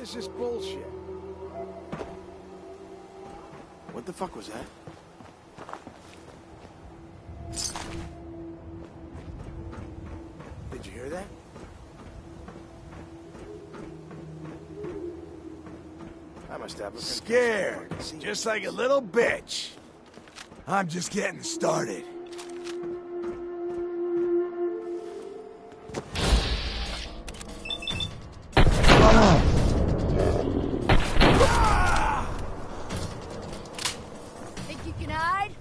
is this bullshit? What the fuck was that? Did you hear that? I must have scared, just like a little bitch. I'm just getting started. Think you can hide?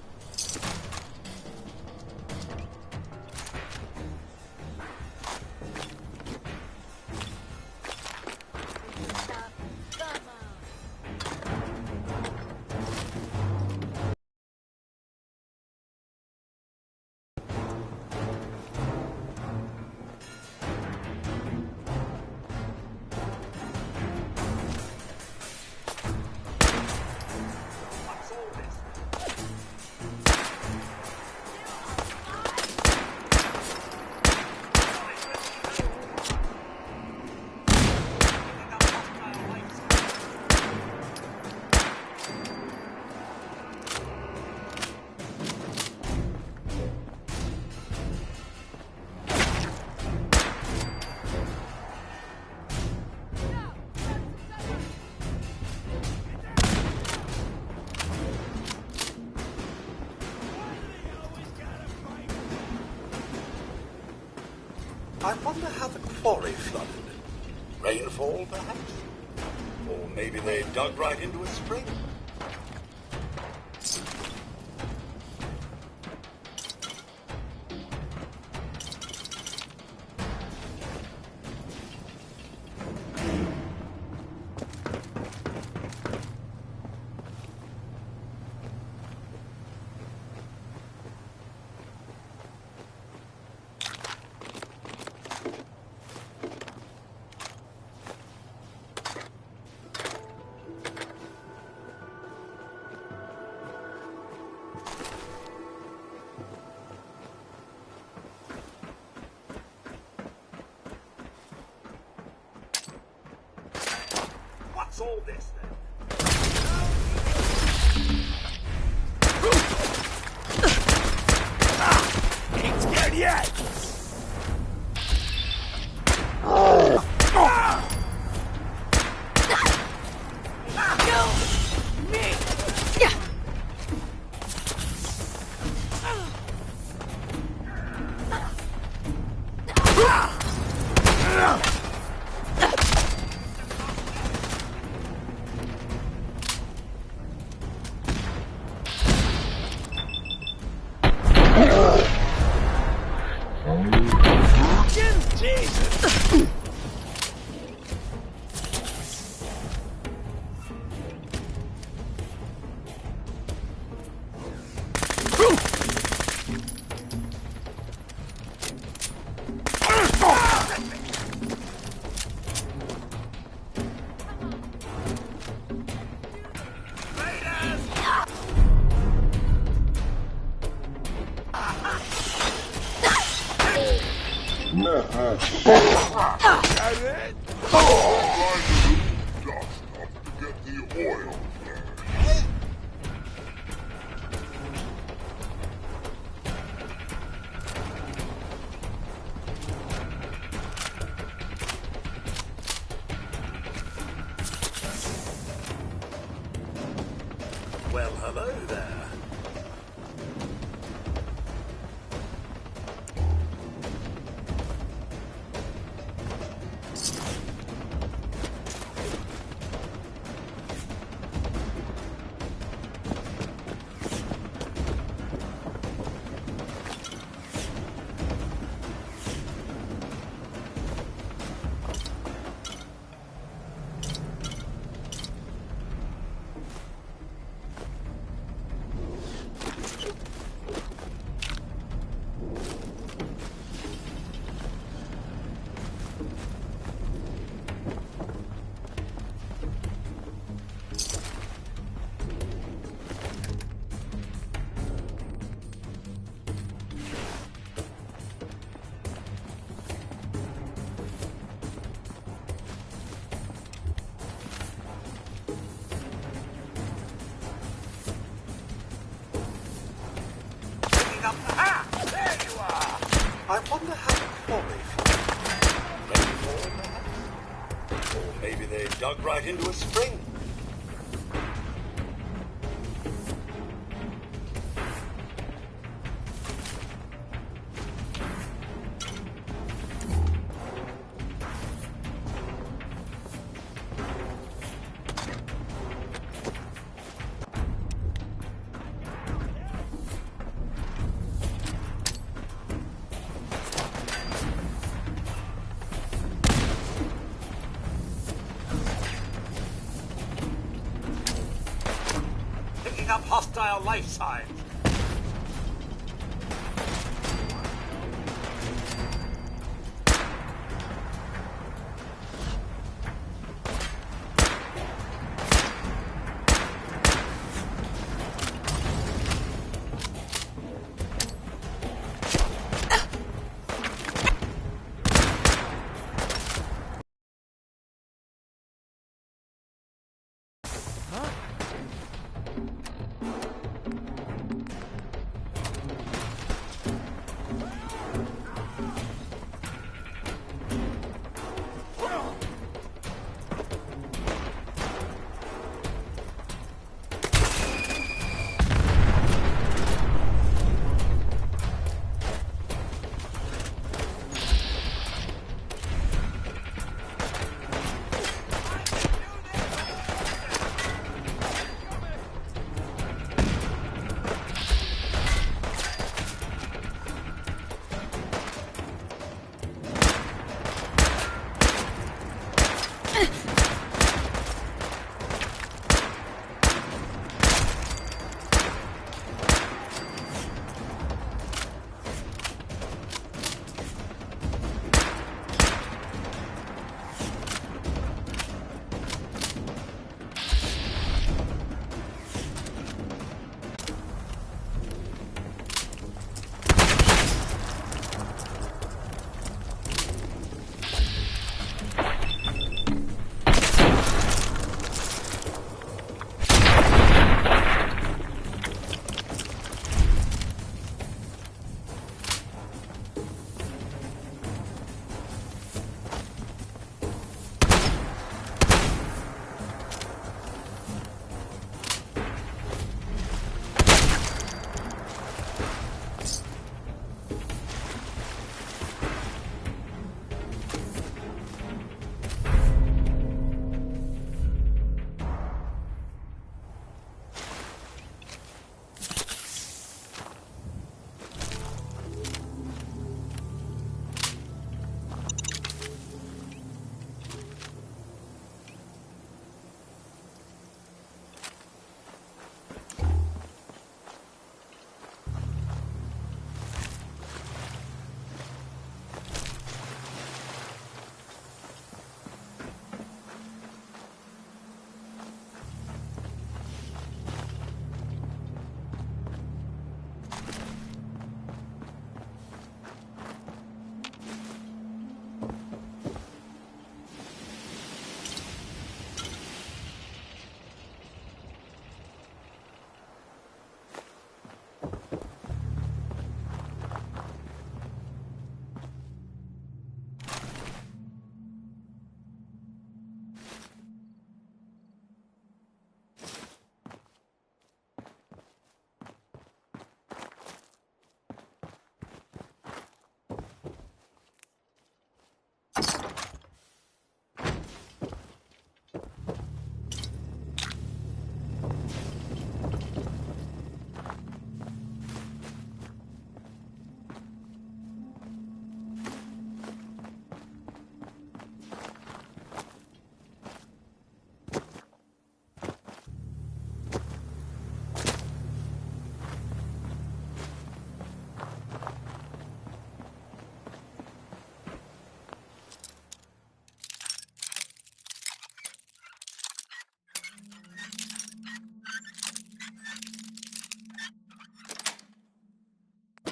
I wonder how the quarry flooded. Rainfall, perhaps? Or maybe they dug right into a spring? What's all this, then? Ain't scared yet! Jesus! That's it? Get the oil. Well, hello there. up. Ah! There you are! I wonder how the quarry flooded. Rainfall, perhaps? Or maybe they dug right into a spring. Picking up hostile life signs.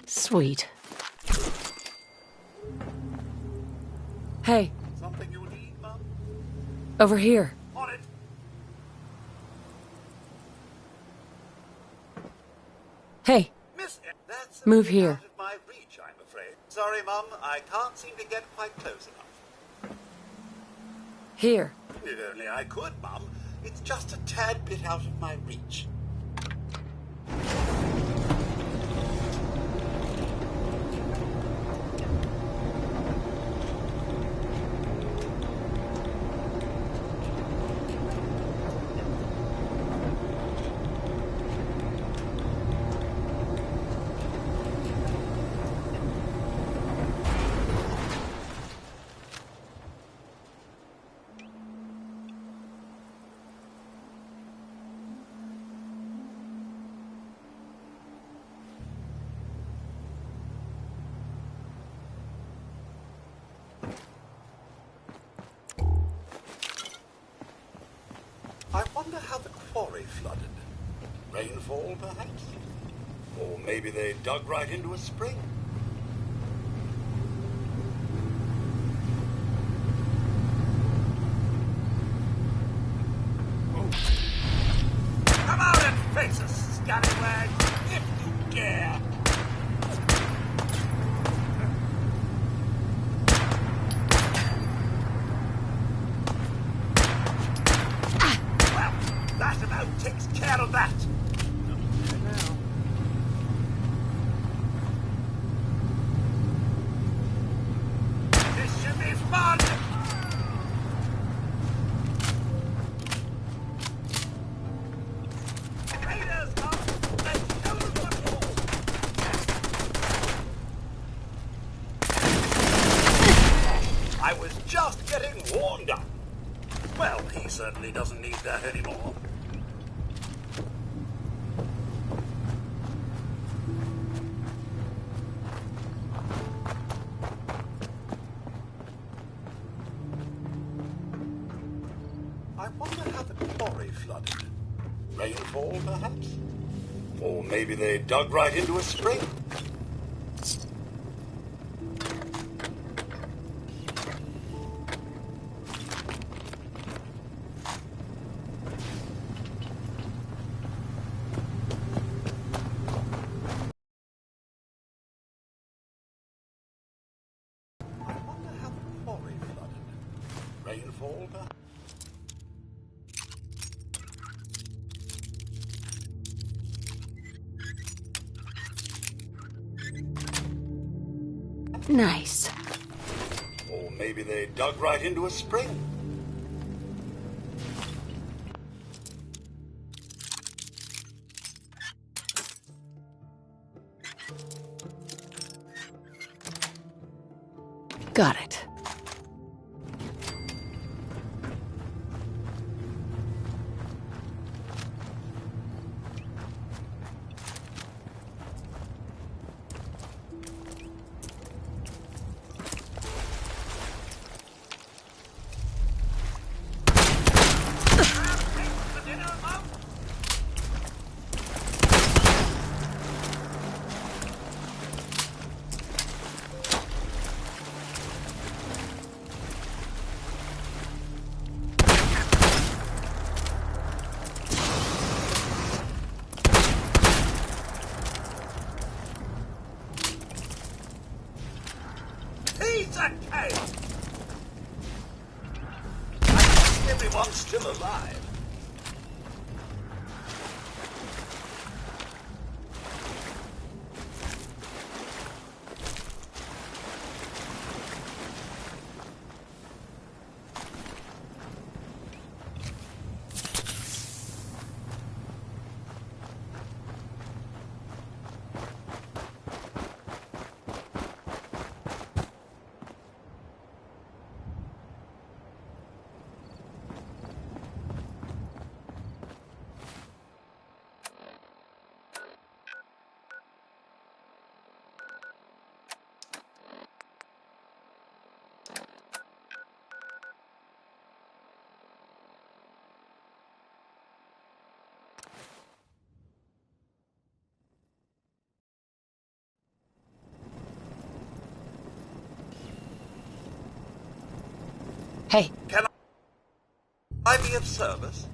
Sweet. Hey, Something you need, Mum? over here. On it. Hey, miss it. That's a Move bit here. out of my reach, I'm afraid. Sorry, Mum, I can't seem to get quite close enough. Here. If only I could, Mum. It's just a tad bit out of my reach. I wonder how the quarry flooded. Rainfall, perhaps? Or maybe they dug right into a spring. Come out and face us, scallywag, if you dare! That about takes care of that. This should be fun. Raiders come. Let's show them what for. I was just getting warmed up. Well, he certainly doesn't need that anymore. I wonder how the quarry flooded. Rainfall, perhaps? Or maybe they dug right into a spring. I wonder how the quarry flooded. Rainfall, perhaps? Nice. Or maybe they dug right into a spring. Got it. Piece of cake! I think everyone's still alive. Hey, Can I be of service?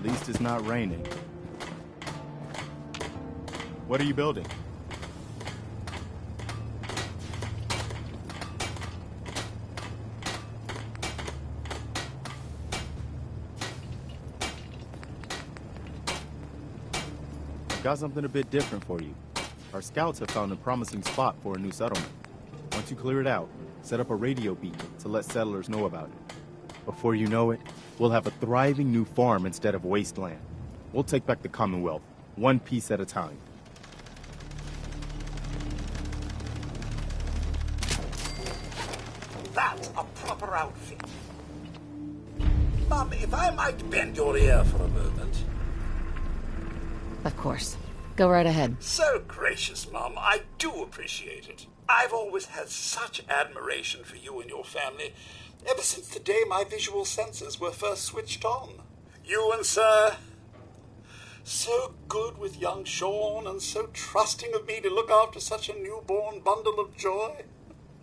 least it's not raining. What are you building? I've got something a bit different for you. Our scouts have found a promising spot for a new settlement. Once you clear it out, set up a radio beacon to let settlers know about it. Before you know it, we'll have a thriving new farm instead of wasteland. We'll take back the Commonwealth, one piece at a time. That's a proper outfit. Mum, if I might bend your ear for a moment. Of course. Go right ahead. So gracious, Mum. I do appreciate it. I've always had such admiration for you and your family, ever since the day my visual senses were first switched on. You and Sir, so good with young Sean and so trusting of me to look after such a newborn bundle of joy.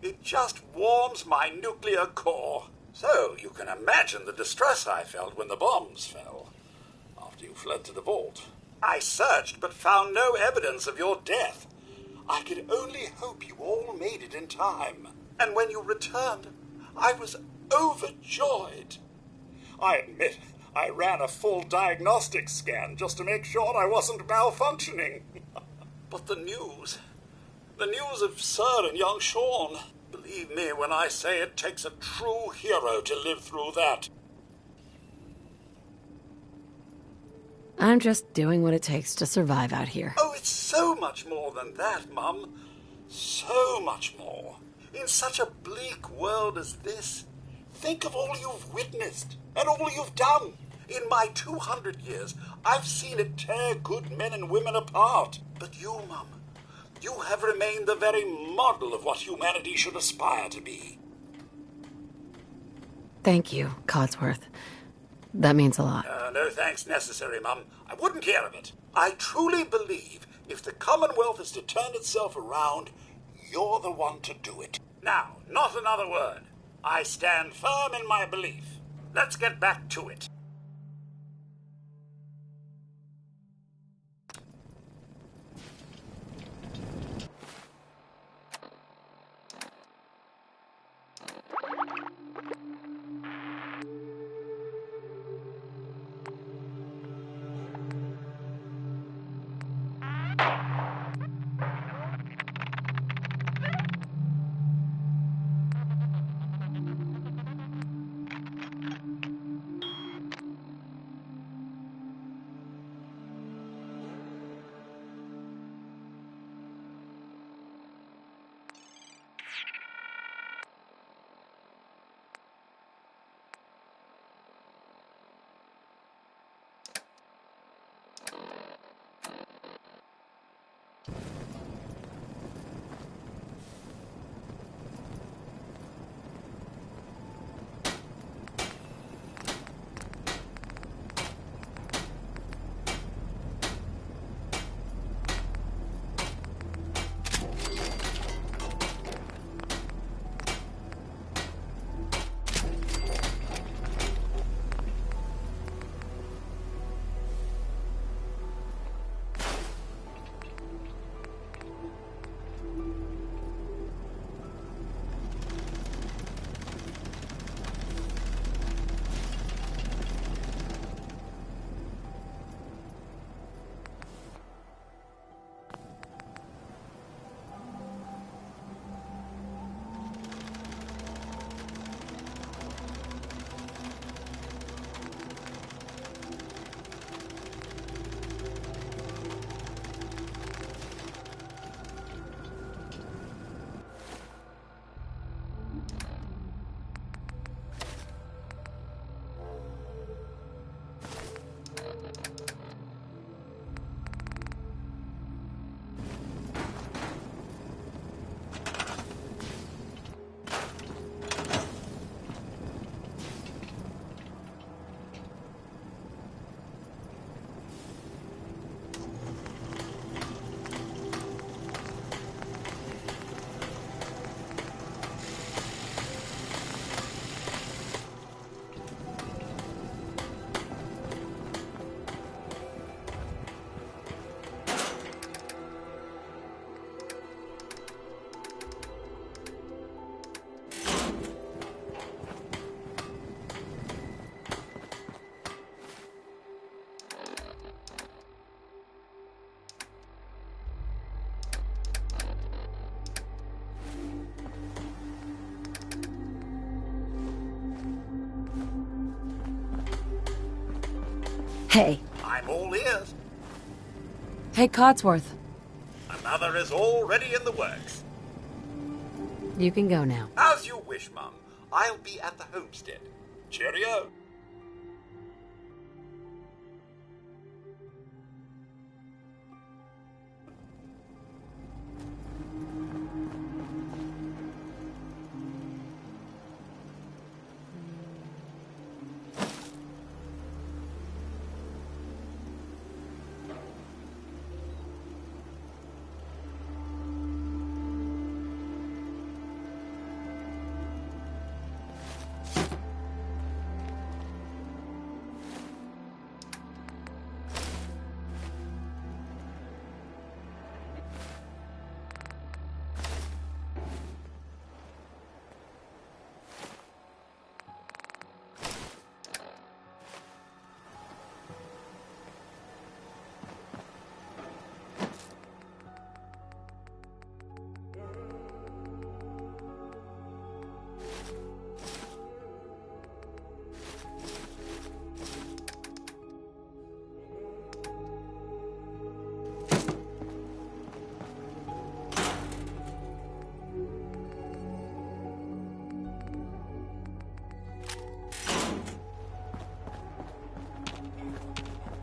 It just warms my nuclear core. So you can imagine the distress I felt when the bombs fell, after you fled to the vault. I searched but found no evidence of your death. I could only hope you all made it in time. And when you returned, I was overjoyed. I admit, I ran a full diagnostic scan just to make sure I wasn't malfunctioning. But the news of Sir and young Sean, believe me when I say it takes a true hero to live through that. I'm just doing what it takes to survive out here. Oh, it's so much more than that, Mum. So much more. In such a bleak world as this, think of all you've witnessed and all you've done. In my 200 years, I've seen it tear good men and women apart. But you, Mum, you have remained the very model of what humanity should aspire to be. Thank you, Codsworth. That means a lot. No thanks necessary, Mum. I wouldn't hear of it. I truly believe if the Commonwealth is to turn itself around, you're the one to do it. Now, not another word. I stand firm in my belief. Let's get back to it. Hey. I'm all ears. Hey, Codsworth. Another is already in the works. You can go now. As you wish, Mum. I'll be at the homestead. Cheerio.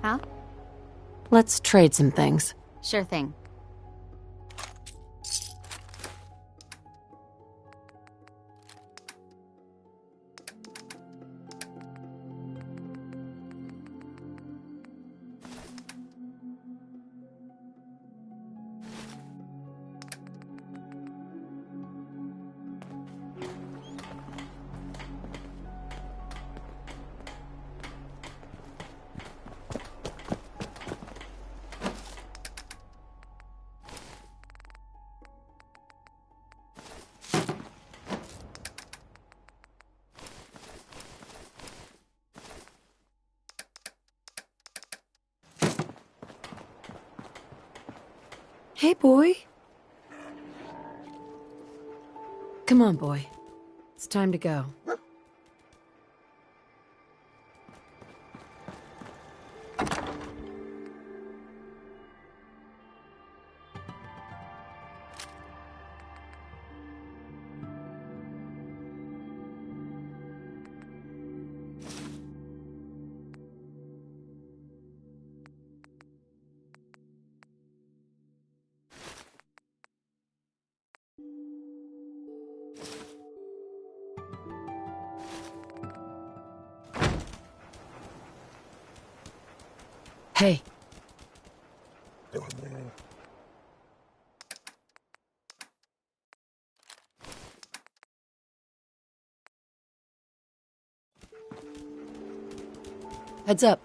Huh? Let's trade some things. Sure thing. Hey, boy. Come on, boy. It's time to go. Hey. Heads up.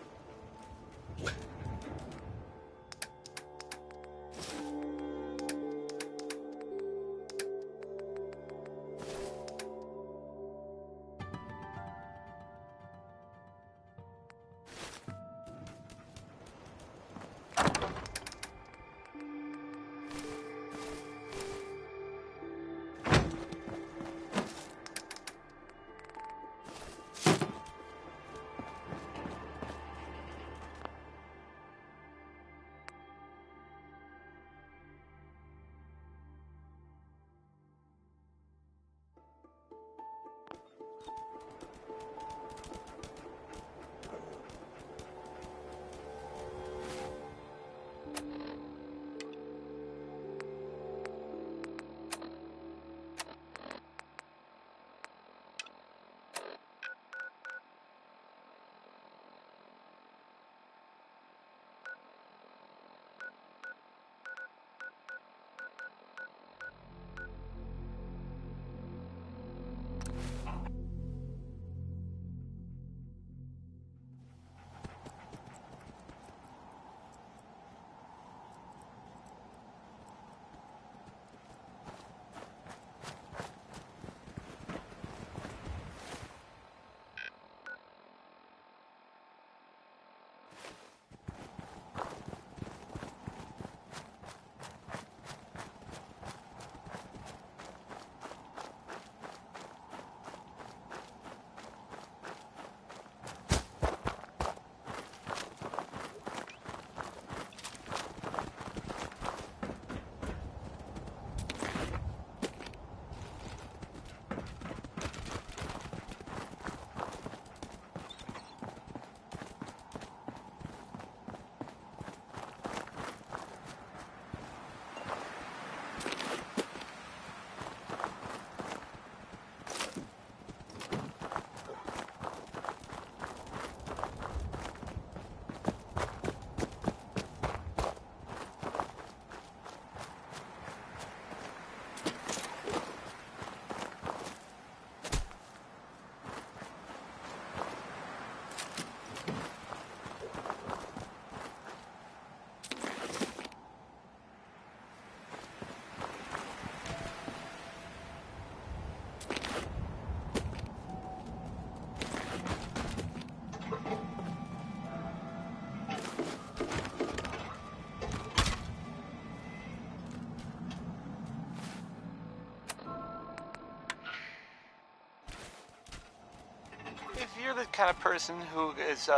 you're the kind of person who is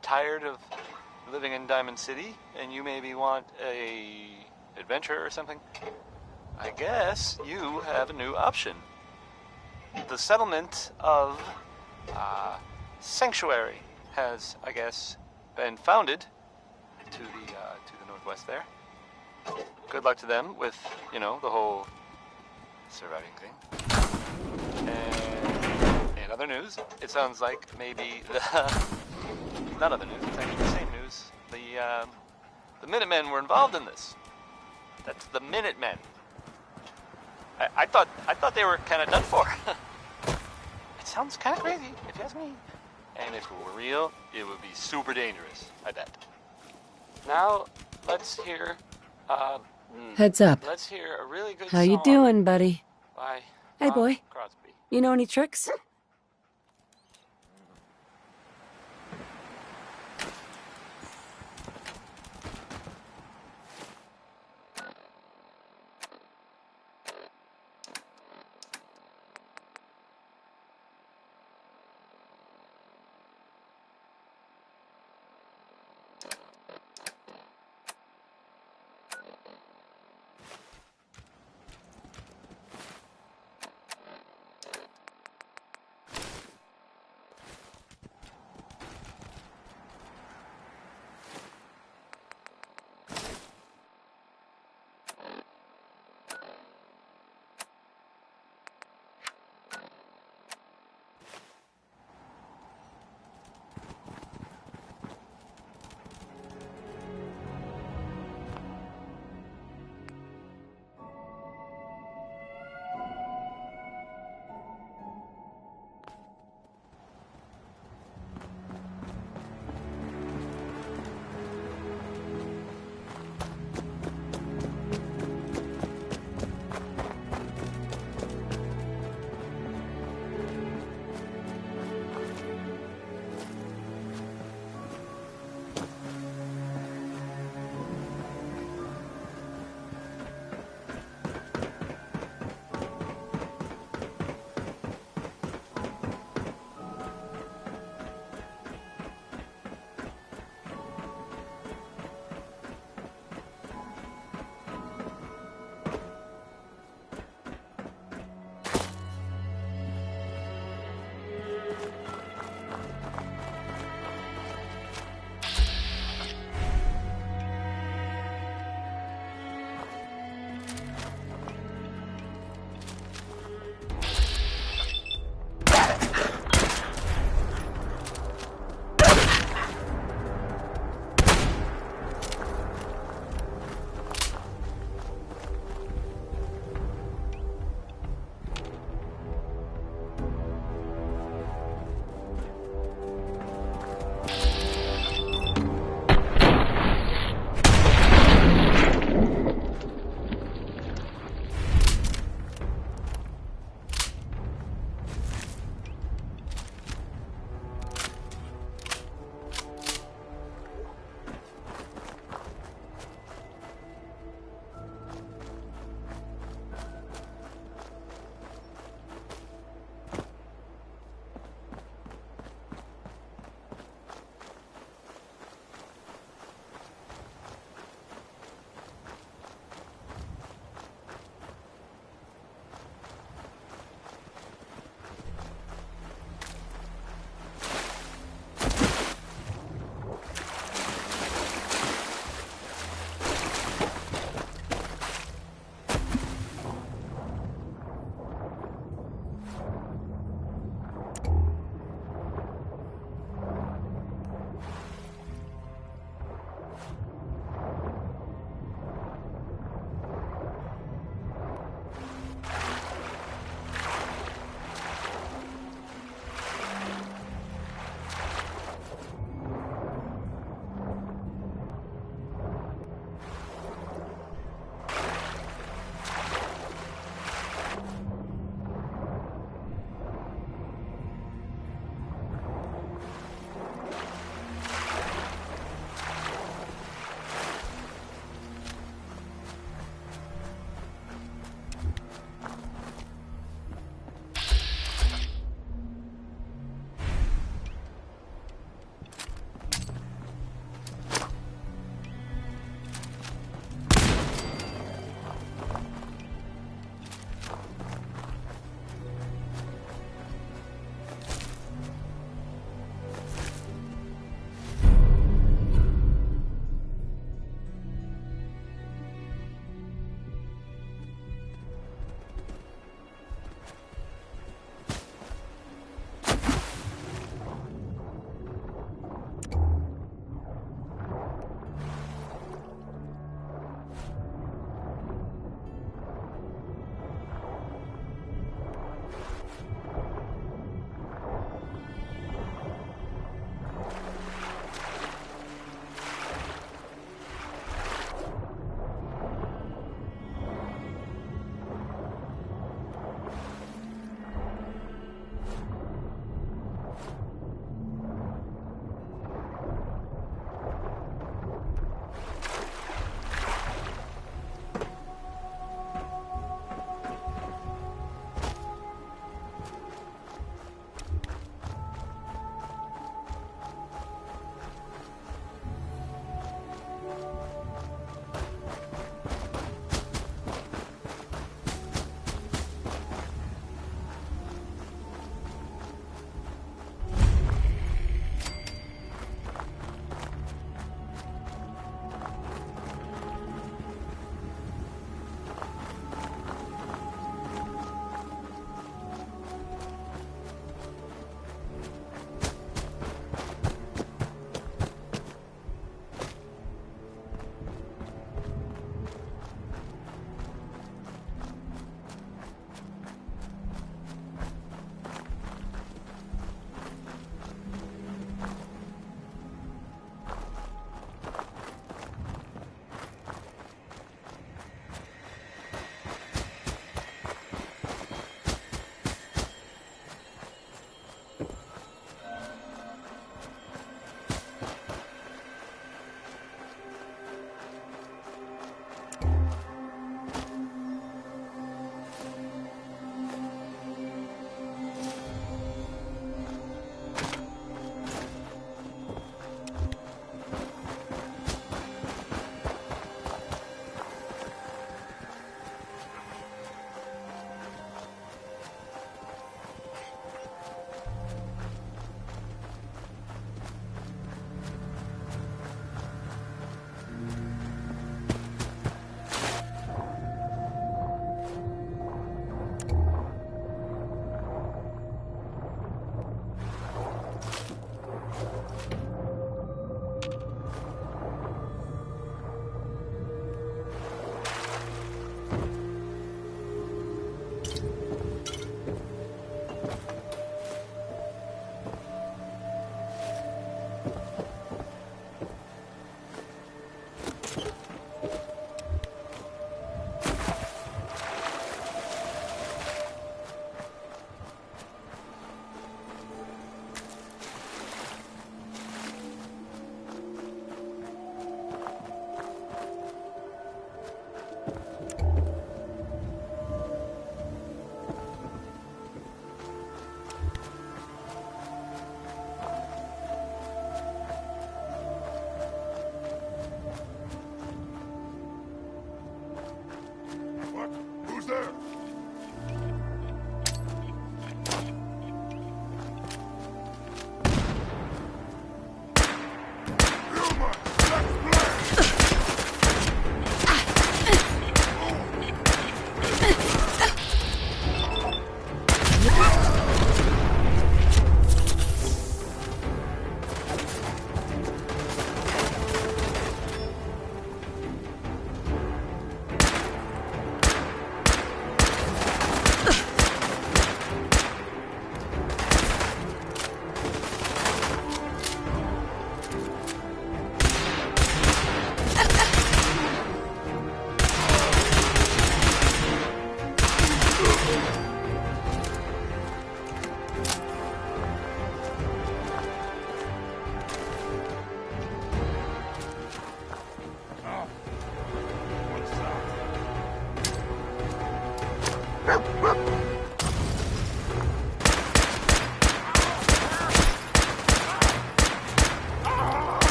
tired of living in Diamond City, and you maybe want a adventure or something, I guess you have a new option. The settlement of Sanctuary has, I guess, been founded to the northwest there. Good luck to them with, the whole surviving thing. And in other news, it sounds like maybe not other news, it's actually the same news. The Minutemen were involved in this. That's the Minutemen. I thought they were kind of done for. It sounds kind of crazy, if you ask me. And if it were real, it would be super dangerous, I bet. Now, let's hear... Heads up. Let's hear a really good How song you doing, buddy? by Hey, boy. Crosby. You know any tricks?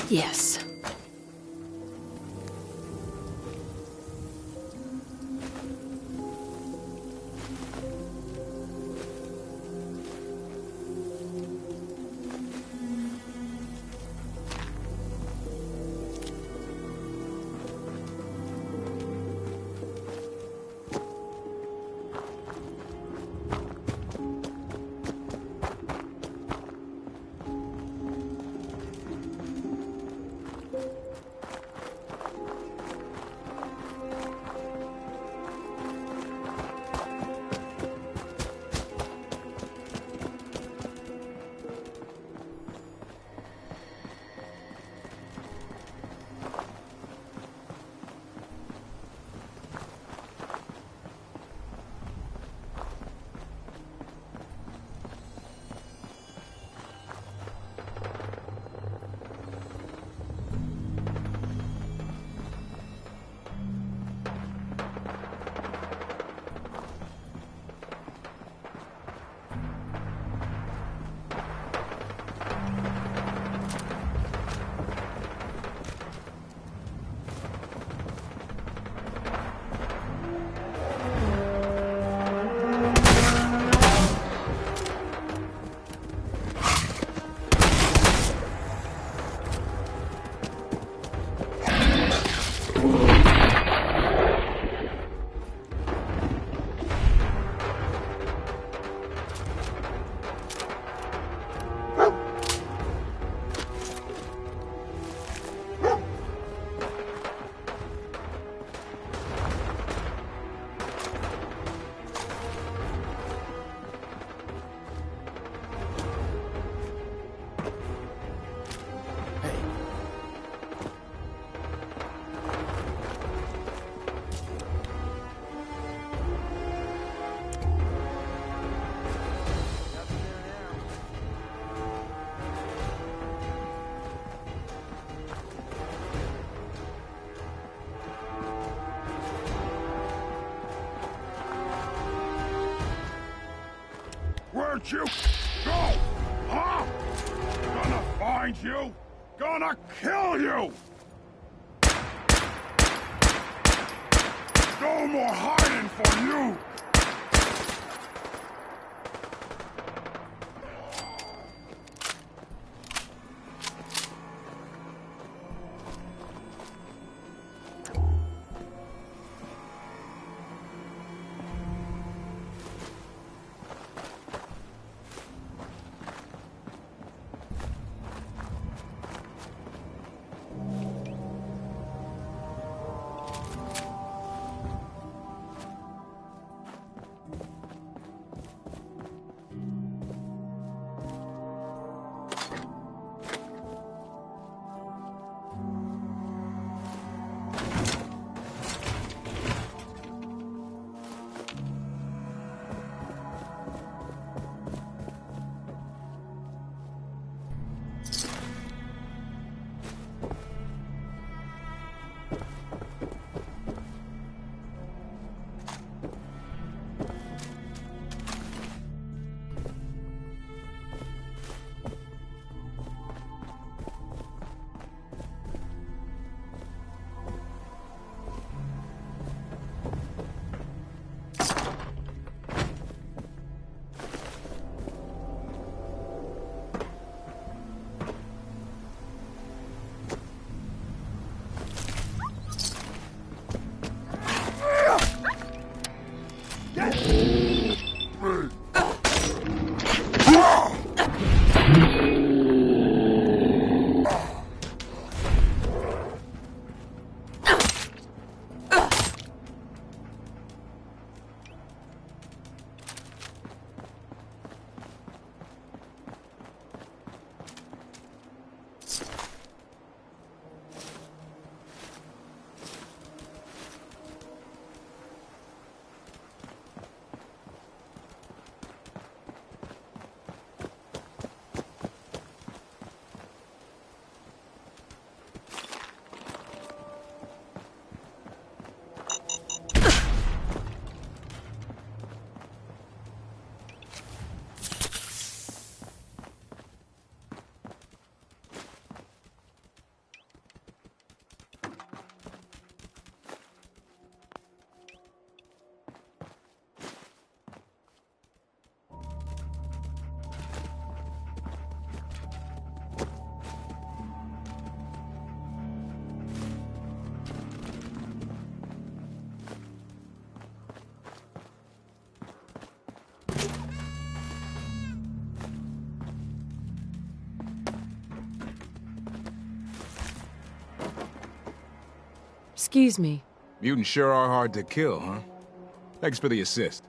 Yes. hurt you? Go! Huh? Gonna find you? Gonna kill you! No more hiding for you! Excuse me. Mutants sure are hard to kill, huh? Thanks for the assist.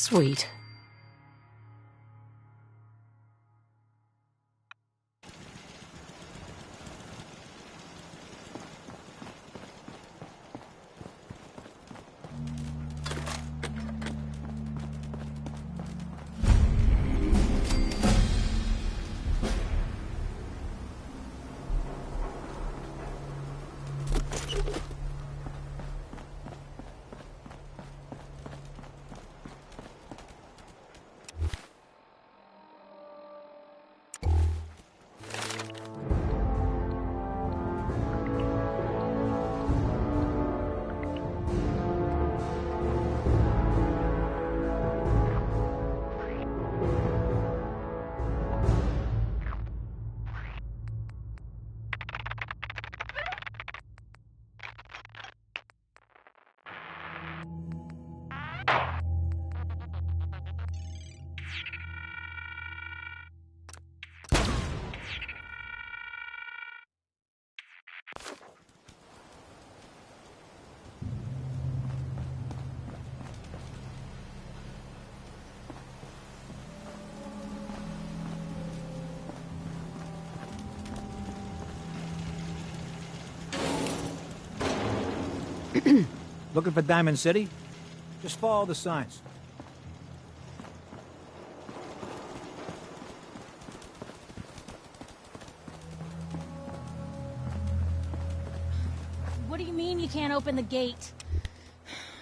Sweet. Looking for Diamond City? Just follow the signs. What do you mean you can't open the gate?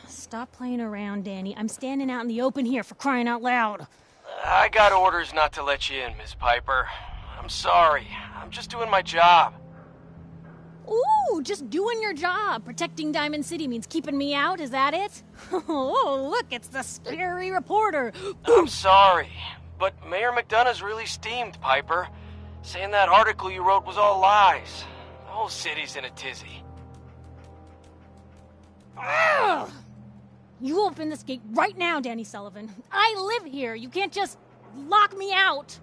Stop playing around, Danny. I'm standing out in the open here, for crying out loud. I got orders not to let you in, Miss Piper. I'm sorry. I'm just doing my job. Ooh, just doing your job. Protecting Diamond City means keeping me out, is that it? Oh, look, it's the scary reporter. I'm sorry, but Mayor McDonough's really steamed, Piper. Saying that article you wrote was all lies. The whole city's in a tizzy. Ugh. You open this gate right now, Danny Sullivan. I live here. You can't just lock me out.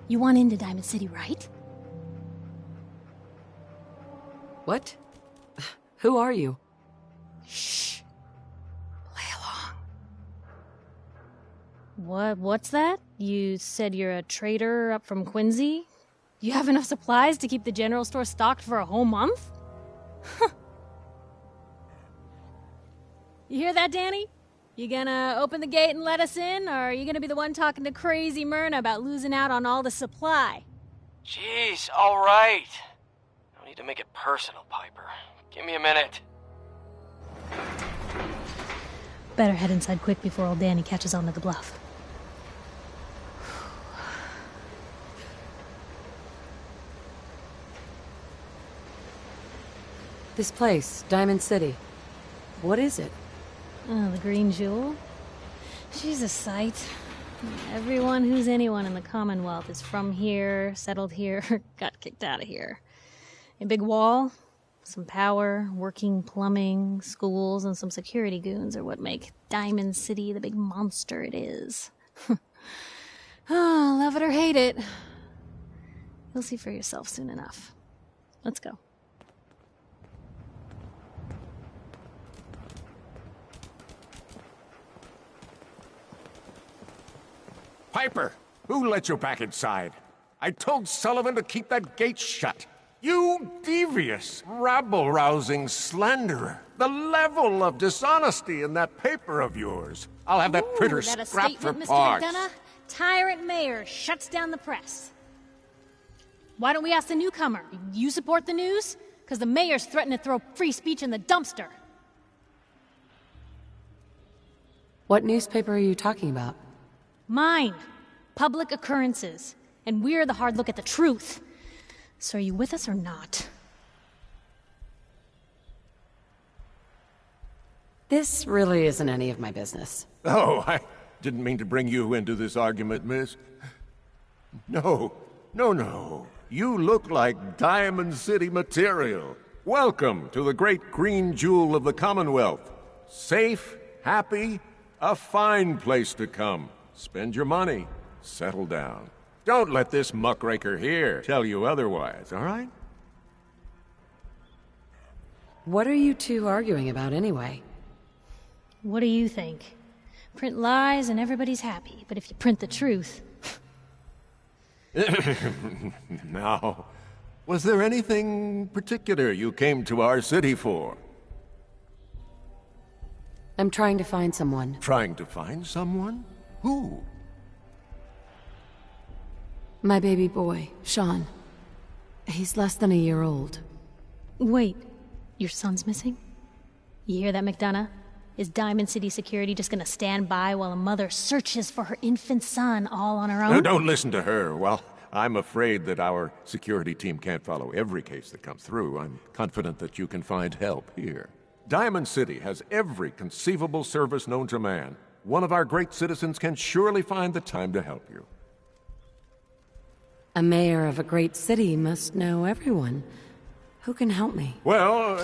You want into Diamond City, right? What? Who are you? Shh. Play along. What's that? You said you're a trader up from Quincy? You have enough supplies to keep the general store stocked for a whole month? You hear that, Danny? You gonna open the gate and let us in, or are you gonna be the one talking to crazy Myrna about losing out on all the supply? Jeez, all right. No need to make it personal, Piper. Give me a minute. Better head inside quick before old Danny catches on to the bluff. This place, Diamond City. What is it? Oh, the Green Jewel? She's a sight. Everyone who's anyone in the Commonwealth is from here, settled here, got kicked out of here. A big wall, some power, working plumbing, schools, and some security goons are what make Diamond City the big monster it is. Oh, love it or hate it. You'll see for yourself soon enough. Let's go. Piper, who let you back inside? I told Sullivan to keep that gate shut. You devious, rabble-rousing slanderer. The level of dishonesty in that paper of yours. I'll have that printer scrapped for parts. Mr. McDonough? Tyrant mayor shuts down the press. Why don't we ask the newcomer? You support the news? Because the mayor's threatened to throw free speech in the dumpster. What newspaper are you talking about? Mine. Public Occurrences. And we're the hard look at the truth. So are you with us or not? This really isn't any of my business. Oh, I didn't mean to bring you into this argument, miss. No. You look like Diamond City material. Welcome to the great green jewel of the Commonwealth. Safe, happy, a fine place to come. Spend your money. Settle down. Don't let this muckraker here tell you otherwise, all right? What are you two arguing about anyway? What do you think? Print lies and everybody's happy, but if you print the truth... Now, was there anything particular you came to our city for? I'm trying to find someone. Trying to find someone? Who? My baby boy, Sean. He's less than a year old. Wait, your son's missing? You hear that, McDonough? Is Diamond City Security just gonna stand by while a mother searches for her infant son all on her own? No, don't listen to her. Well, I'm afraid that our security team can't follow every case that comes through. I'm confident that you can find help here. Diamond City has every conceivable service known to man. One of our great citizens can surely find the time to help you. A mayor of a great city must know everyone. Who can help me? Well,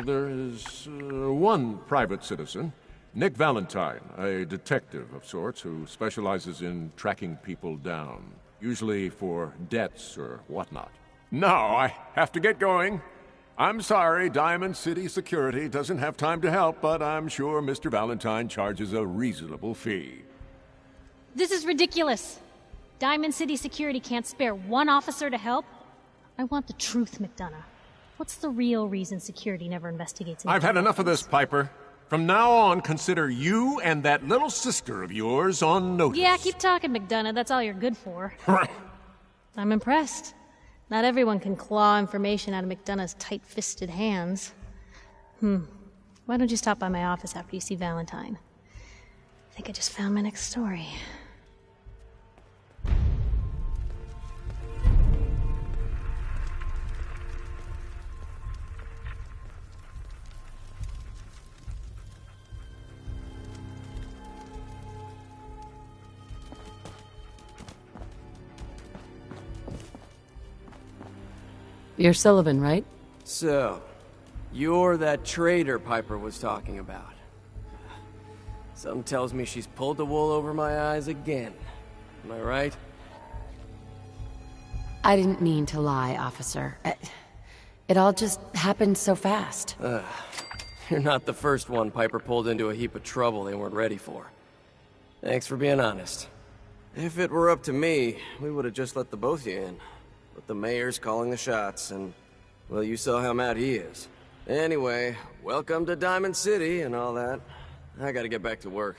there is one private citizen, Nick Valentine, a detective of sorts who specializes in tracking people down, usually for debts or whatnot. Now, I have to get going. I'm sorry, Diamond City Security doesn't have time to help, but I'm sure Mr. Valentine charges a reasonable fee. This is ridiculous. Diamond City Security can't spare one officer to help? I want the truth, McDonough. What's the real reason security never investigates? I've had enough of this, Piper. From now on, consider you and that little sister of yours on notice. Yeah, keep talking, McDonough. That's all you're good for. I'm impressed. Not everyone can claw information out of McDonough's tight-fisted hands. Why don't you stop by my office after you see Valentine? I think I just found my next story. You're Sullivan, right? So, you're that traitor Piper was talking about. Something tells me she's pulled the wool over my eyes again. Am I right? I didn't mean to lie, officer. It all just happened so fast. You're not the first one Piper pulled into a heap of trouble they weren't ready for. Thanks for being honest. If it were up to me, we would have just let the both of you in. But the mayor's calling the shots, and, well, you saw how mad he is. Anyway, welcome to Diamond City and all that. I gotta get back to work.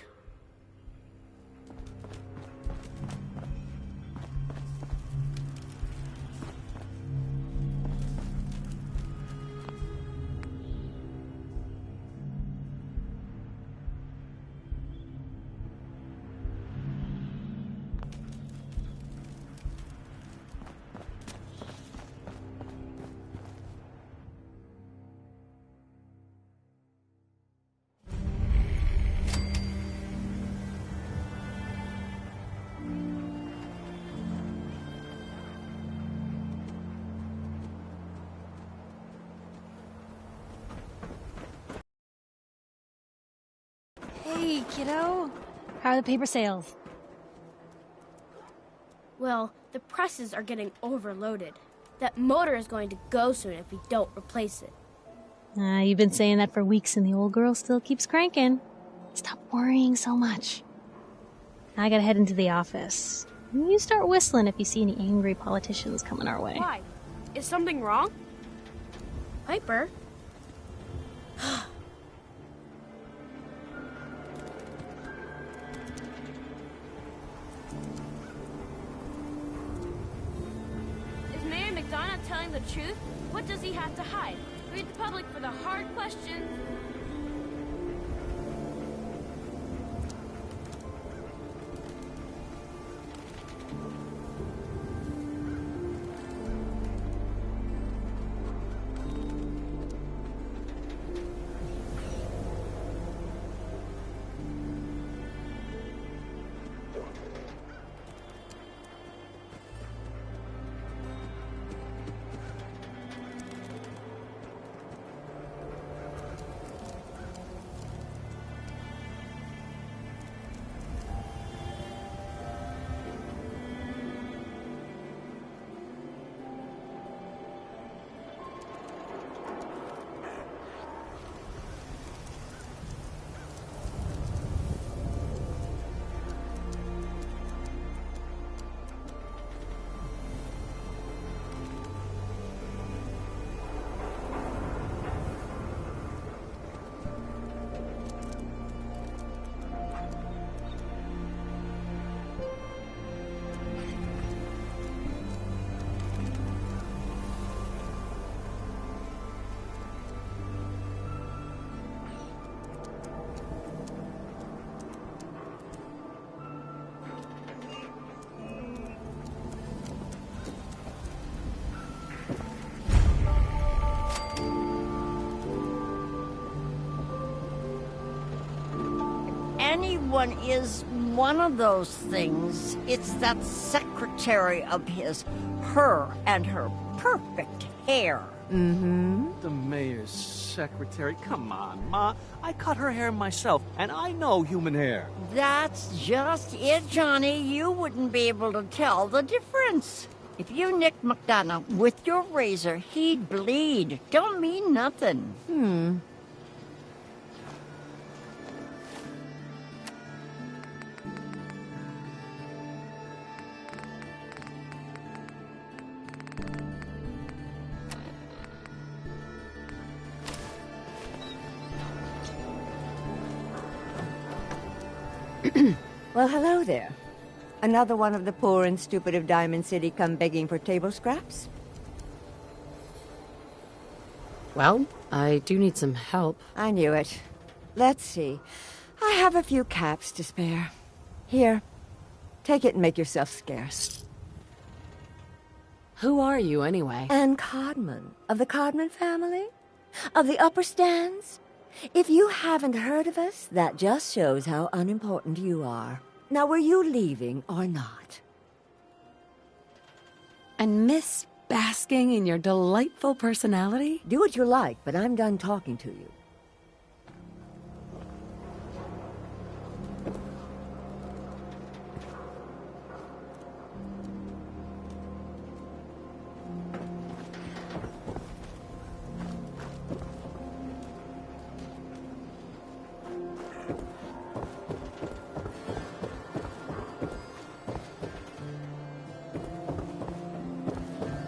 Hey, kiddo. How are the paper sales? Well, the presses are getting overloaded. That motor is going to go soon if we don't replace it. You've been saying that for weeks and the old girl still keeps cranking. Stop worrying so much. I gotta head into the office. You start whistling if you see any angry politicians coming our way. Why? Is something wrong? Piper? Is Mayor McDonough telling the truth? What does he have to hide? Read the public for the hard questions. Anyone is one of those things. It's that secretary of his, her and her perfect hair. The mayor's secretary? Come on, Ma. I cut her hair myself, and I know human hair. That's just it, Johnny. You wouldn't be able to tell the difference. If you nicked McDonough with your razor, he'd bleed. Don't mean nothing. Well, hello there. Another one of the poor and stupid of Diamond City come begging for table scraps? Well, I do need some help. I knew it. Let's see. I have a few caps to spare. Here. Take it and make yourself scarce. Who are you, anyway? Anne Codman, of the Codman family? Of the upper stands? If you haven't heard of us, that just shows how unimportant you are. Now, were you leaving or not? And Miss basking in your delightful personality? Do what you like, but I'm done talking to you.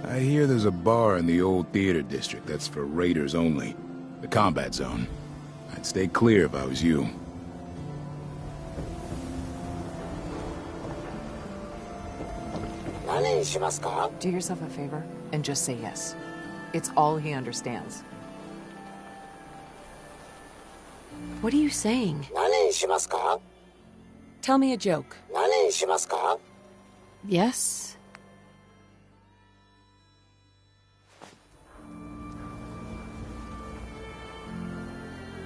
I hear there's a bar in the old theater district that's for raiders only. The combat zone. I'd stay clear if I was you. Do yourself a favor and just say yes. It's all he understands. What are you saying? Tell me a joke. Yes?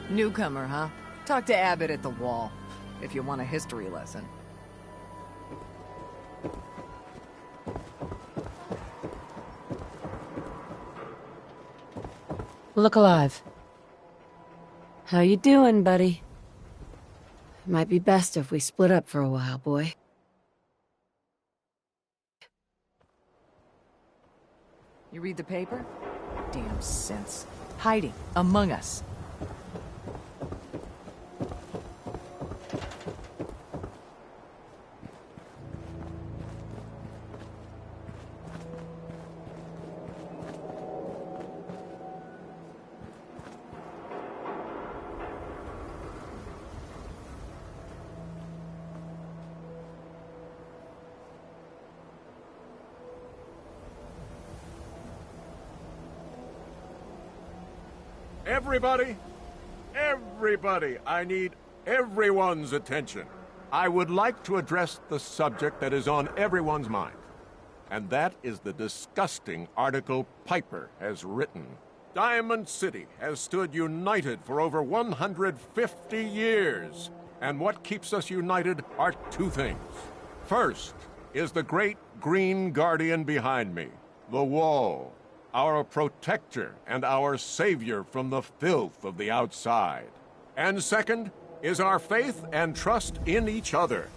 Newcomer, huh? Talk to Abbott at the wall, if you want a history lesson. Look alive. How you doing, buddy? Might be best if we split up for a while, boy. You read the paper? Damn sense. Hiding among us. Everybody, I need everyone's attention. I would like to address the subject that is on everyone's mind. And that is the disgusting article Piper has written. Diamond City has stood united for over 150 years. And what keeps us united are two things. First is the great green guardian behind me, the Wall. Our protector and our savior from the filth of the outside. And second is our faith and trust in each other.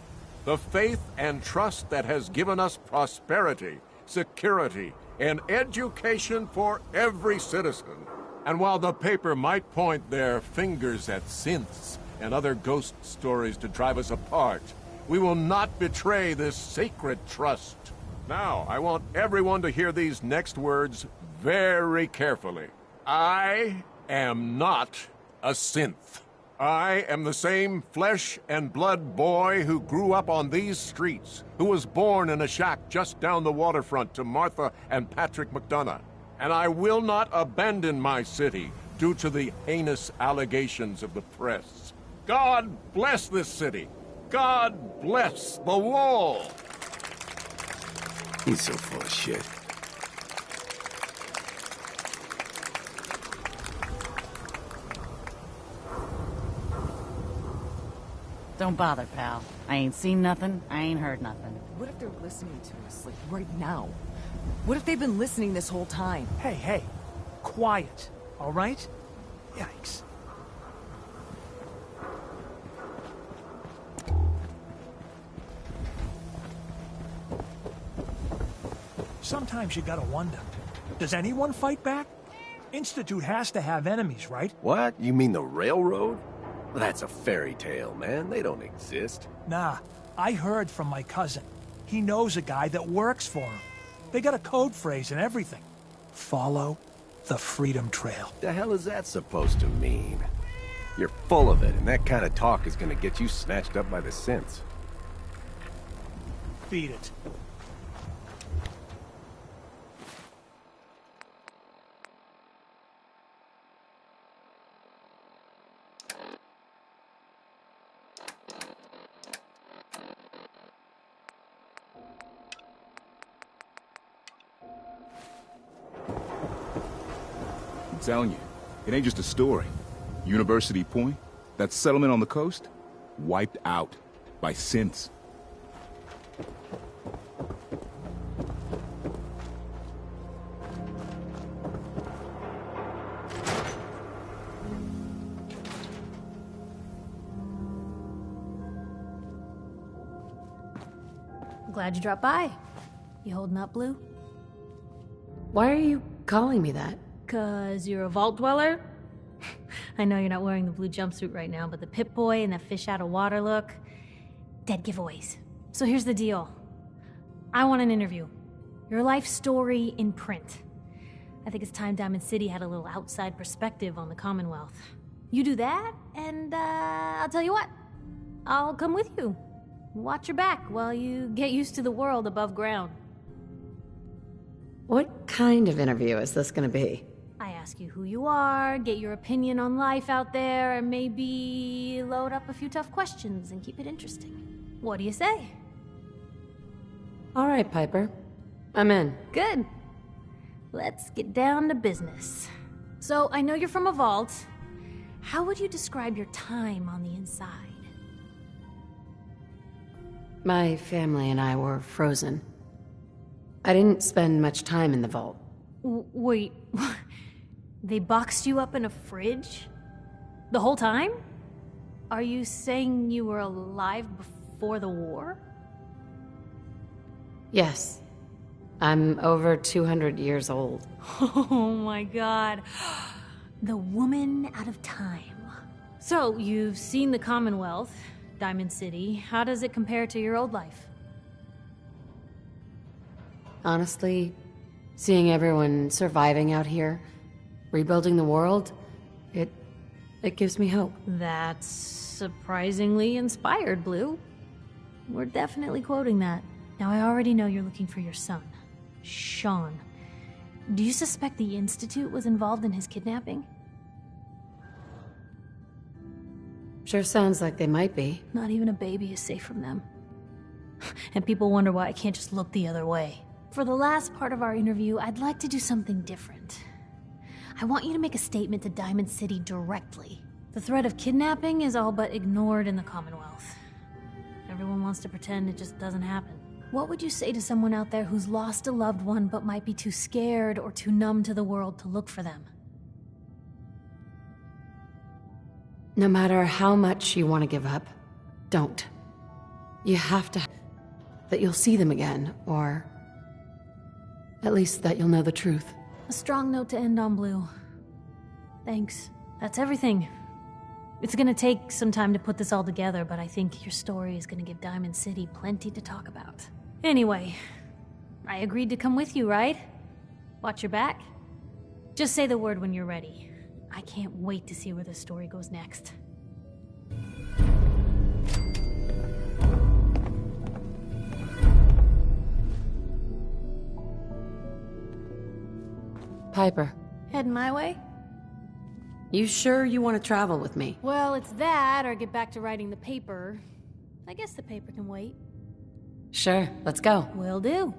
The faith and trust that has given us prosperity, security, and education for every citizen. And while the paper might point their fingers at synths and other ghost stories to drive us apart, we will not betray this sacred trust. Now, I want everyone to hear these next words very carefully. I am not a synth. I am the same flesh and blood boy who grew up on these streets, who was born in a shack just down the waterfront to Martha and Patrick McDonough. And I will not abandon my city due to the heinous allegations of the press. God bless this city. God bless the Wall. He's so full of shit. Don't bother, pal. I ain't seen nothing, I ain't heard nothing. What if they're listening to us, like, right now? What if they've been listening this whole time? Hey, quiet, all right? Yikes. Sometimes you gotta wonder, does anyone fight back? Institute has to have enemies, right? What? You mean the railroad? Well, that's a fairy tale, man. They don't exist. Nah, I heard from my cousin. He knows a guy that works for him. They got a code phrase and everything. Follow the Freedom Trail. The hell is that supposed to mean? You're full of it, and that kind of talk is gonna get you snatched up by the synths. Beat it. I'm telling you, it ain't just a story. University Point, that settlement on the coast, wiped out by synths. Glad you dropped by. You holding up, Blue? Why are you calling me that? 'Cause you're a vault dweller? I know you're not wearing the blue jumpsuit right now, but the Pip-Boy and the fish out of water look... dead giveaways. So here's the deal. I want an interview. Your life story in print. I think it's time Diamond City had a little outside perspective on the Commonwealth. You do that, and I'll tell you what. I'll come with you. Watch your back while you get used to the world above ground. What kind of interview is this gonna be? I ask you who you are, get your opinion on life out there, and maybe load up a few tough questions and keep it interesting. What do you say? All right, Piper. I'm in. Good. Let's get down to business. So, I know you're from a vault. How would you describe your time on the inside? My family and I were frozen. I didn't spend much time in the vault. Wait, they boxed you up in a fridge? The whole time? Are you saying you were alive before the war? Yes. I'm over 200 years old. Oh my god. The woman out of time. So, you've seen the Commonwealth, Diamond City. How does it compare to your old life? Honestly, seeing everyone surviving out here, rebuilding the world, it gives me hope. That's surprisingly inspired, Blue. We're definitely quoting that. Now, I already know you're looking for your son, Sean. Do you suspect the Institute was involved in his kidnapping? Sure sounds like they might be. Not even a baby is safe from them. And people wonder why I can't just look the other way. For the last part of our interview, I'd like to do something different. I want you to make a statement to Diamond City directly. The threat of kidnapping is all but ignored in the Commonwealth. Everyone wants to pretend it just doesn't happen. What would you say to someone out there who's lost a loved one but might be too scared or too numb to the world to look for them? No matter how much you want to give up, don't. You have to... that you'll see them again, or... at least that you'll know the truth. A strong note to end on, Blue. Thanks. That's everything. It's gonna take some time to put this all together, but I think your story is gonna give Diamond City plenty to talk about. Anyway, I agreed to come with you, right? Watch your back? Just say the word when you're ready. I can't wait to see where this story goes next. Piper. Heading my way? You sure you want to travel with me? Well, it's that, or get back to writing the paper. I guess the paper can wait. Sure, let's go. Will do.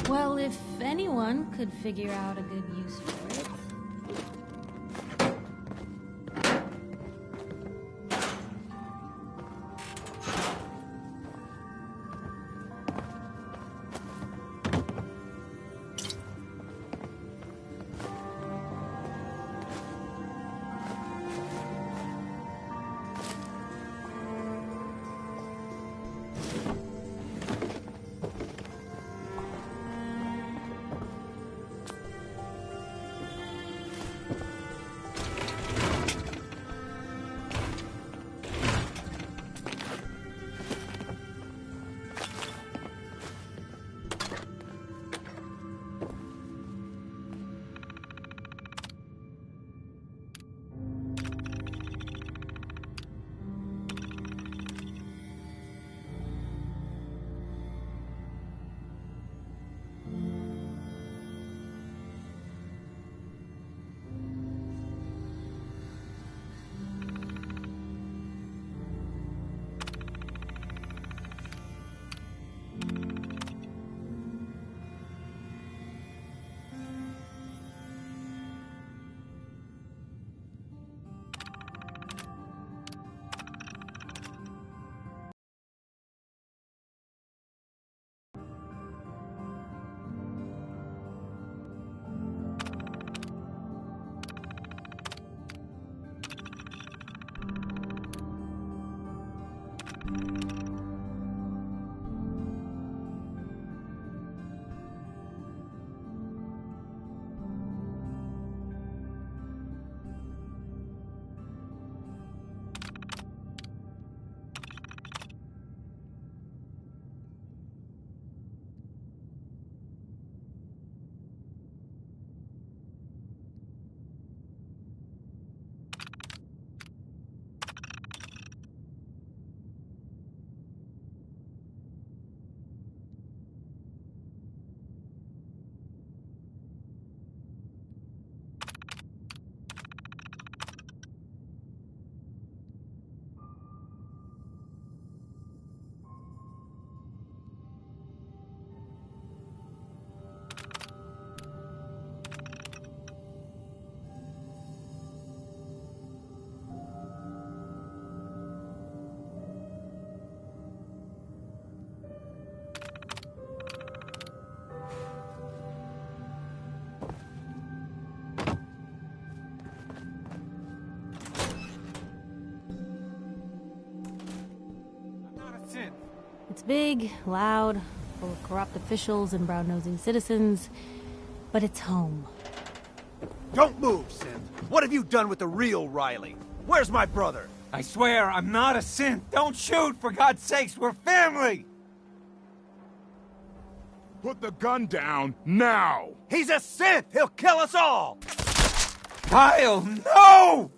Well, if anyone could figure out a good use for it. It's big, loud, full of corrupt officials and brown-nosing citizens, but it's home. Don't move, Synth. What have you done with the real Riley? Where's my brother? I swear, I'm not a synth. Don't shoot, for God's sakes, we're family! Put the gun down, now! He's a synth! He'll kill us all! Kyle, no!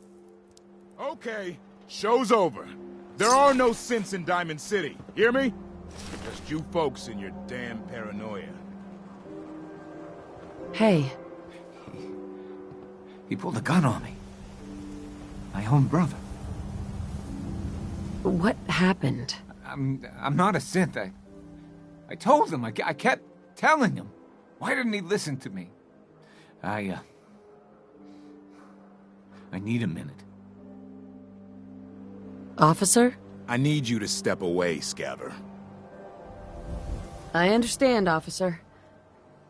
Okay, show's over. There are no synths in Diamond City, hear me? Just you folks and your damn paranoia. Hey. He pulled a gun on me. My own brother. What happened? I'm not a synth. I told him. I kept telling him. Why didn't he listen to me? I need a minute. Officer? I need you to step away, Scaver. I understand, officer.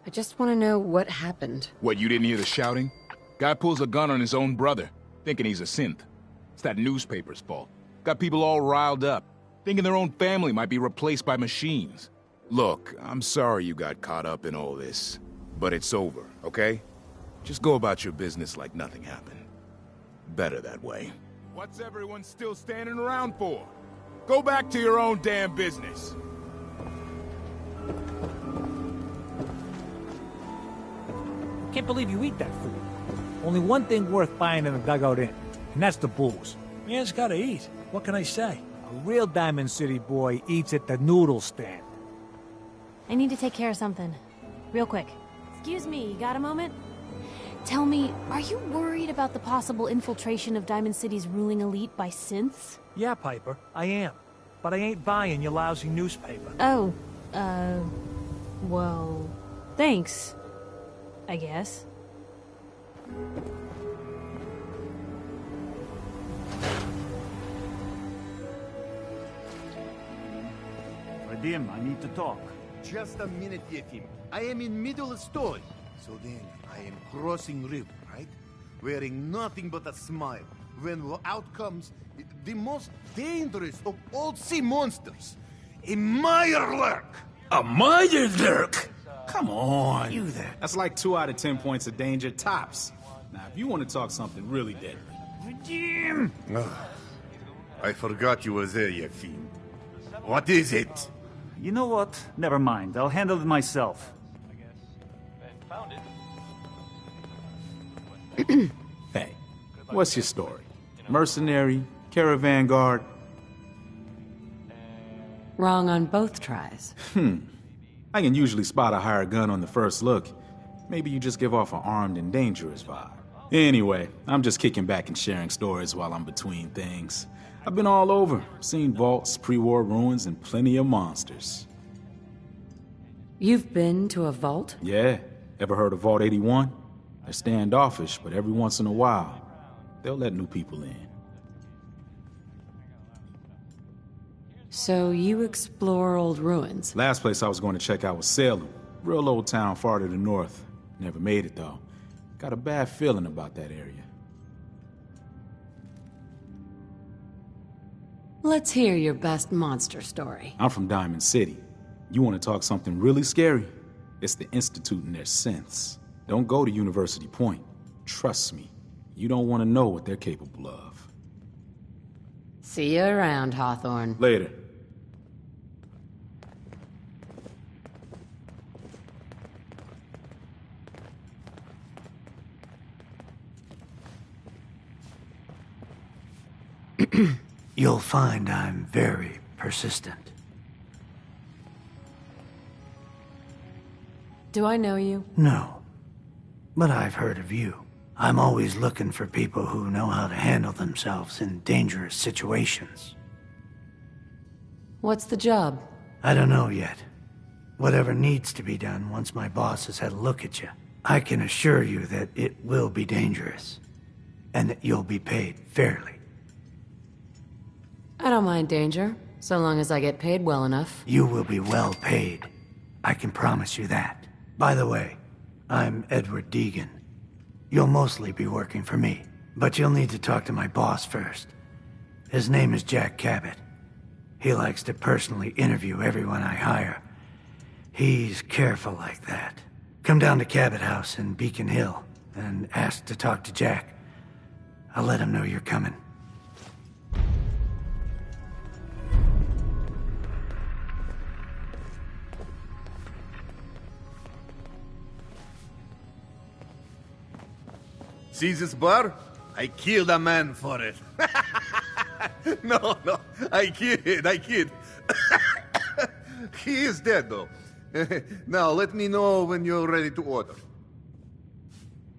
I just want to know what happened. What, you didn't hear the shouting? Guy pulls a gun on his own brother, thinking he's a synth. It's that newspaper's fault. Got people all riled up, thinking their own family might be replaced by machines. Look, I'm sorry you got caught up in all this, but it's over, okay? Just go about your business like nothing happened. Better that way. What's everyone still standing around for? Go back to your own damn business. Can't believe you eat that food. Only one thing worth buying in the Dugout Inn, and that's the booze. Man's gotta eat. What can I say? A real Diamond City boy eats at the noodle stand. I need to take care of something. Real quick. Excuse me, you got a moment? Tell me, are you worried about the possible infiltration of Diamond City's ruling elite by synths? Yeah, Piper, I am. But I ain't buying your lousy newspaper. Oh, well, thanks, I guess. Vadim, I need to talk. Just a minute, Yefim. I am in middle of story. So then, I am crossing river, right? Wearing nothing but a smile. When out comes the most dangerous of all sea monsters, a Mirelurk! A Mirelurk? Come on. You there. That's like 2 out of 10 points of danger, tops. Now, if you want to talk something really deadly. Vadim! I forgot you were there, Yefim. What is it? You know what? Never mind. I'll handle it myself. Hey, what's your story? Mercenary? Caravan guard? Wrong on both tries. I can usually spot a hired gun on the first look. Maybe you just give off an armed and dangerous vibe. Anyway, I'm just kicking back and sharing stories while I'm between things. I've been all over, seen vaults, pre-war ruins, and plenty of monsters. You've been to a vault? Yeah. Ever heard of Vault 81? They're standoffish, but every once in a while, they'll let new people in. So you explore old ruins? Last place I was going to check out was Salem. Real old town far to the north. Never made it, though. Got a bad feeling about that area. Let's hear your best monster story. I'm from Diamond City. You want to talk something really scary? It's the Institute and their synths. Don't go to University Point. Trust me. You don't want to know what they're capable of. See you around, Hawthorne. Later. You'll find I'm very persistent. Do I know you? No, but I've heard of you. I'm always looking for people who know how to handle themselves in dangerous situations. What's the job? I don't know yet. Whatever needs to be done once my boss has had a look at you. I can assure you that it will be dangerous, and that you'll be paid fairly. I don't mind danger, so long as I get paid well enough. You will be well paid. I can promise you that. By the way, I'm Edward Deegan. You'll mostly be working for me, but you'll need to talk to my boss first. His name is Jack Cabot. He likes to personally interview everyone I hire. He's careful like that. Come down to Cabot House in Beacon Hill and ask to talk to Jack. I'll let him know you're coming. See this bar? I killed a man for it. No, I kid. He is dead, though. Now, let me know when you're ready to order.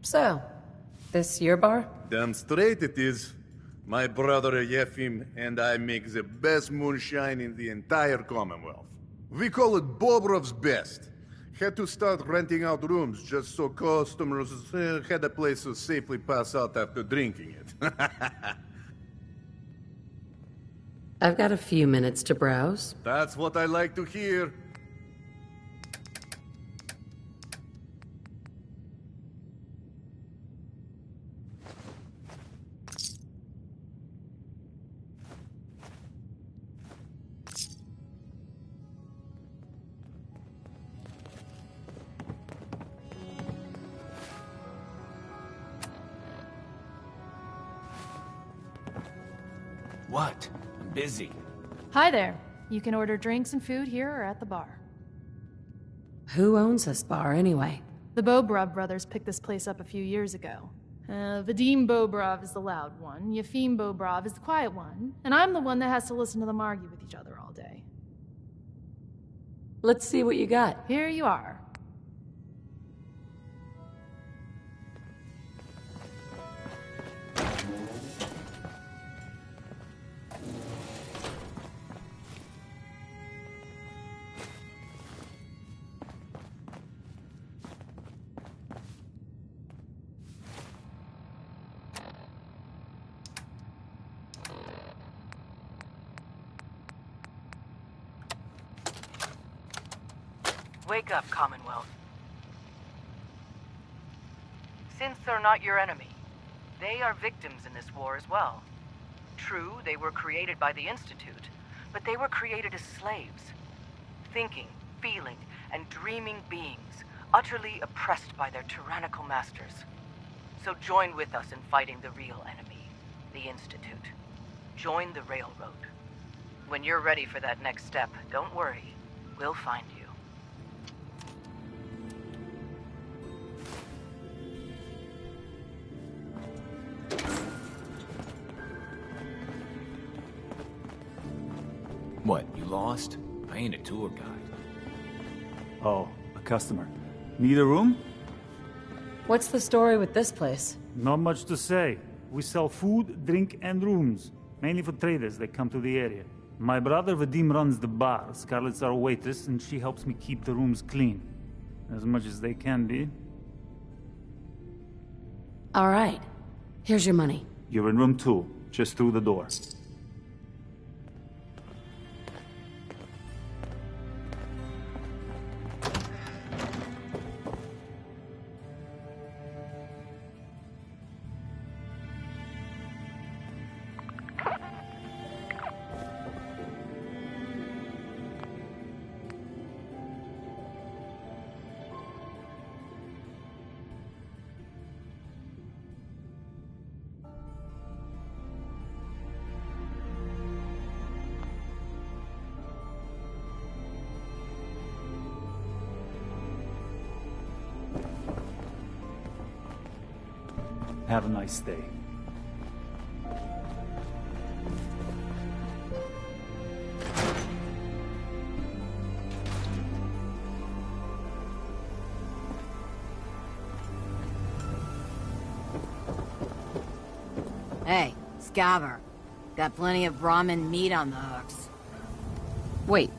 So, this your bar? Damn straight it is. My brother Yefim and I make the best moonshine in the entire Commonwealth. We call it Bobrov's Best. Had to start renting out rooms just so customers had a place to safely pass out after drinking it. I've got a few minutes to browse. That's what I like to hear. What? I'm busy. Hi there. You can order drinks and food here or at the bar. Who owns this bar, anyway? The Bobrov brothers picked this place up a few years ago. Vadim Bobrov is the loud one, Yefim Bobrov is the quiet one, and I'm the one that has to listen to them argue with each other all day. Let's see what you got. Here you are. Wake up, Commonwealth. Synths are not your enemy. They are victims in this war as well. True, they were created by the Institute, but they were created as slaves. Thinking, feeling, and dreaming beings, utterly oppressed by their tyrannical masters. So join with us in fighting the real enemy, the Institute. Join the Railroad. When you're ready for that next step, don't worry. We'll find you. What, you lost? I ain't a tour guide. Oh, a customer. Need a room? What's the story with this place? Not much to say. We sell food, drink, and rooms. Mainly for traders that come to the area. My brother Vadim runs the bar. Scarlett's our waitress, and she helps me keep the rooms clean. As much as they can be. All right. Here's your money. You're in room 2, just through the door. Have a nice day. Hey, Scaver. Got plenty of Brahmin meat on the hooks. Wait,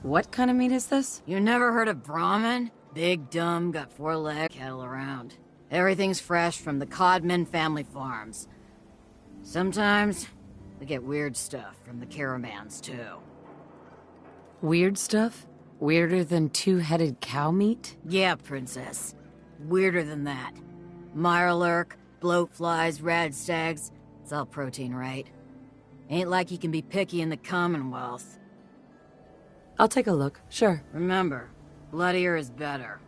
what kind of meat is this? You never heard of Brahmin? Big, dumb, got 4 legs, cattle around. Everything's fresh from the Codman family farms. Sometimes, we get weird stuff from the caravans, too. Weird stuff? Weirder than 2-headed cow meat? Yeah, Princess. Weirder than that. Mirelurk, bloatflies, radstags. It's all protein, right? Ain't like you can be picky in the Commonwealth. I'll take a look, sure. Remember, bloodier is better.